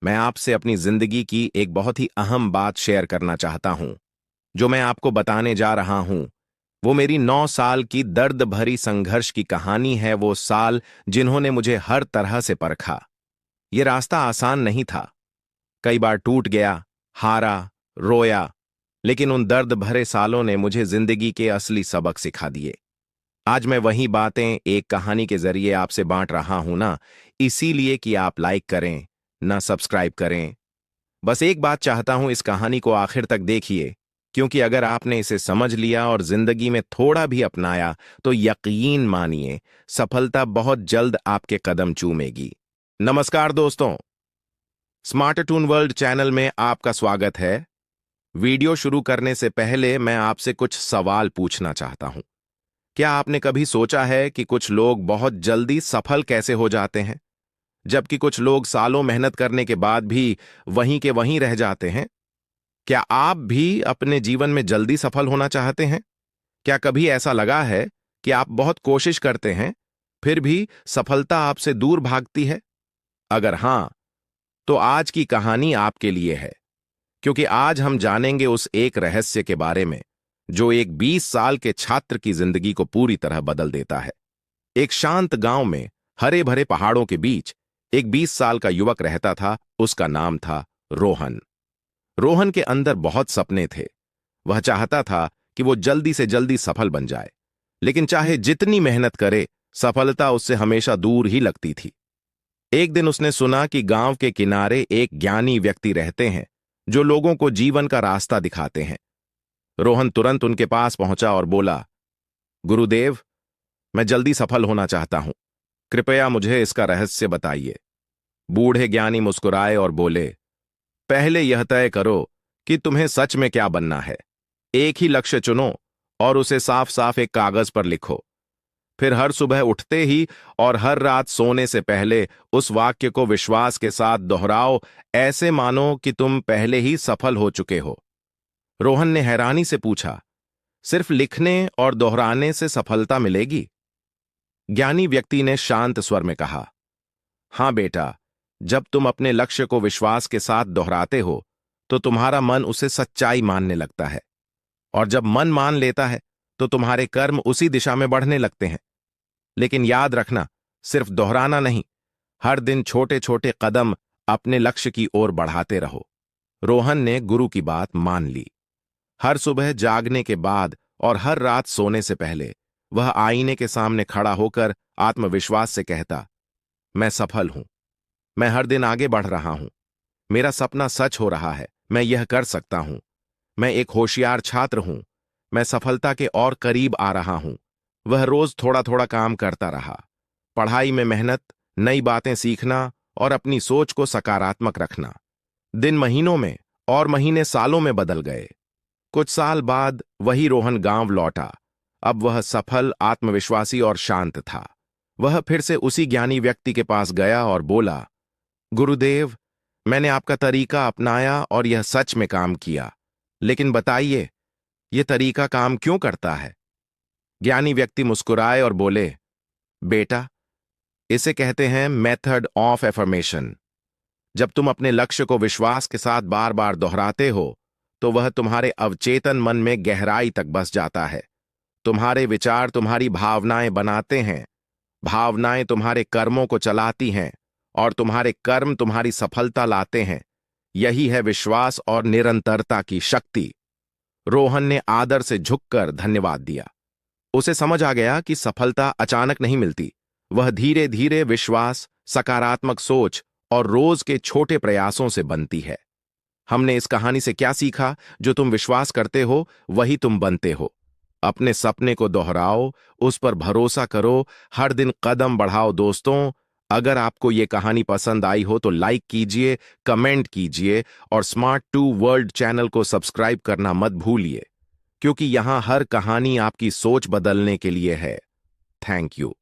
मैं आपसे अपनी जिंदगी की एक बहुत ही अहम बात शेयर करना चाहता हूं। जो मैं आपको बताने जा रहा हूं, वो मेरी 9 साल की दर्द भरी संघर्ष की कहानी है। वो साल जिन्होंने मुझे हर तरह से परखा। ये रास्ता आसान नहीं था। कई बार टूट गया, हारा, रोया, लेकिन उन दर्द भरे सालों ने मुझे जिंदगी के असली सबक सिखा दिए। आज मैं वही बातें एक कहानी के जरिए आपसे बांट रहा हूं ना, इसीलिए कि आप लाइक करें, ना सब्सक्राइब करें। बस एक बात चाहता हूं, इस कहानी को आखिर तक देखिए, क्योंकि अगर आपने इसे समझ लिया और जिंदगी में थोड़ा भी अपनाया तो यकीन मानिए, सफलता बहुत जल्द आपके कदम चूमेगी। नमस्कार दोस्तों, स्मार्ट टून वर्ल्ड चैनल में आपका स्वागत है। वीडियो शुरू करने से पहले मैं आपसे कुछ सवाल पूछना चाहता हूं। क्या आपने कभी सोचा है कि कुछ लोग बहुत जल्दी सफल कैसे हो जाते हैं, जबकि कुछ लोग सालों मेहनत करने के बाद भी वहीं के वहीं रह जाते हैं? क्या आप भी अपने जीवन में जल्दी सफल होना चाहते हैं? क्या कभी ऐसा लगा है कि आप बहुत कोशिश करते हैं, फिर भी सफलता आपसे दूर भागती है? अगर हां, तो आज की कहानी आपके लिए है, क्योंकि आज हम जानेंगे उस एक रहस्य के बारे में जो एक 20 साल के छात्र की जिंदगी को पूरी तरह बदल देता है। एक शांत गांव में, हरे भरे पहाड़ों के बीच, एक 20 साल का युवक रहता था। उसका नाम था रोहन। रोहन के अंदर बहुत सपने थे। वह चाहता था कि वो जल्दी से जल्दी सफल बन जाए, लेकिन चाहे जितनी मेहनत करे, सफलता उससे हमेशा दूर ही लगती थी। एक दिन उसने सुना कि गांव के किनारे एक ज्ञानी व्यक्ति रहते हैं जो लोगों को जीवन का रास्ता दिखाते हैं। रोहन तुरंत उनके पास पहुंचा और बोला, गुरुदेव, मैं जल्दी सफल होना चाहता हूं। कृपया मुझे इसका रहस्य बताइए। बूढ़े ज्ञानी मुस्कुराए और बोले, पहले यह तय करो कि तुम्हें सच में क्या बनना है। एक ही लक्ष्य चुनो और उसे साफ साफ एक कागज पर लिखो। फिर हर सुबह उठते ही और हर रात सोने से पहले उस वाक्य को विश्वास के साथ दोहराओ, ऐसे मानो कि तुम पहले ही सफल हो चुके हो। रोहन ने हैरानी से पूछा, सिर्फ लिखने और दोहराने से सफलता मिलेगी? ज्ञानी व्यक्ति ने शांत स्वर में कहा, हां बेटा, जब तुम अपने लक्ष्य को विश्वास के साथ दोहराते हो तो तुम्हारा मन उसे सच्चाई मानने लगता है, और जब मन मान लेता है तो तुम्हारे कर्म उसी दिशा में बढ़ने लगते हैं। लेकिन याद रखना, सिर्फ दोहराना नहीं, हर दिन छोटे छोटे कदम अपने लक्ष्य की ओर बढ़ाते रहो। रोहन ने गुरु की बात मान ली। हर सुबह जागने के बाद और हर रात सोने से पहले वह आईने के सामने खड़ा होकर आत्मविश्वास से कहता, मैं सफल हूं, मैं हर दिन आगे बढ़ रहा हूं, मेरा सपना सच हो रहा है, मैं यह कर सकता हूं, मैं एक होशियार छात्र हूं, मैं सफलता के और करीब आ रहा हूं। वह रोज थोड़ा थोड़ा काम करता रहा, पढ़ाई में मेहनत, नई बातें सीखना और अपनी सोच को सकारात्मक रखना। दिन महीनों में और महीने सालों में बदल गए। कुछ साल बाद वही रोहन गांव लौटा। अब वह सफल, आत्मविश्वासी और शांत था। वह फिर से उसी ज्ञानी व्यक्ति के पास गया और बोला, गुरुदेव, मैंने आपका तरीका अपनाया और यह सच में काम किया, लेकिन बताइए, यह तरीका काम क्यों करता है? ज्ञानी व्यक्ति मुस्कुराए और बोले, बेटा, इसे कहते हैं मेथड ऑफ एफर्मेशन। जब तुम अपने लक्ष्य को विश्वास के साथ बार बार दोहराते हो तो वह तुम्हारे अवचेतन मन में गहराई तक बस जाता है। तुम्हारे विचार तुम्हारी भावनाएं बनाते हैं, भावनाएं तुम्हारे कर्मों को चलाती हैं, और तुम्हारे कर्म तुम्हारी सफलता लाते हैं। यही है विश्वास और निरंतरता की शक्ति। रोहन ने आदर से झुककर धन्यवाद दिया। उसे समझ आ गया कि सफलता अचानक नहीं मिलती, वह धीरे धीरे विश्वास, सकारात्मक सोच और रोज के छोटे प्रयासों से बनती है। हमने इस कहानी से क्या सीखा? जो तुम विश्वास करते हो वही तुम बनते हो। अपने सपने को दोहराओ, उस पर भरोसा करो, हर दिन कदम बढ़ाओ। दोस्तों, अगर आपको ये कहानी पसंद आई हो तो लाइक कीजिए, कमेंट कीजिए और स्मार्ट टू वर्ल्ड चैनल को सब्सक्राइब करना मत भूलिए, क्योंकि यहां हर कहानी आपकी सोच बदलने के लिए है। Thank you.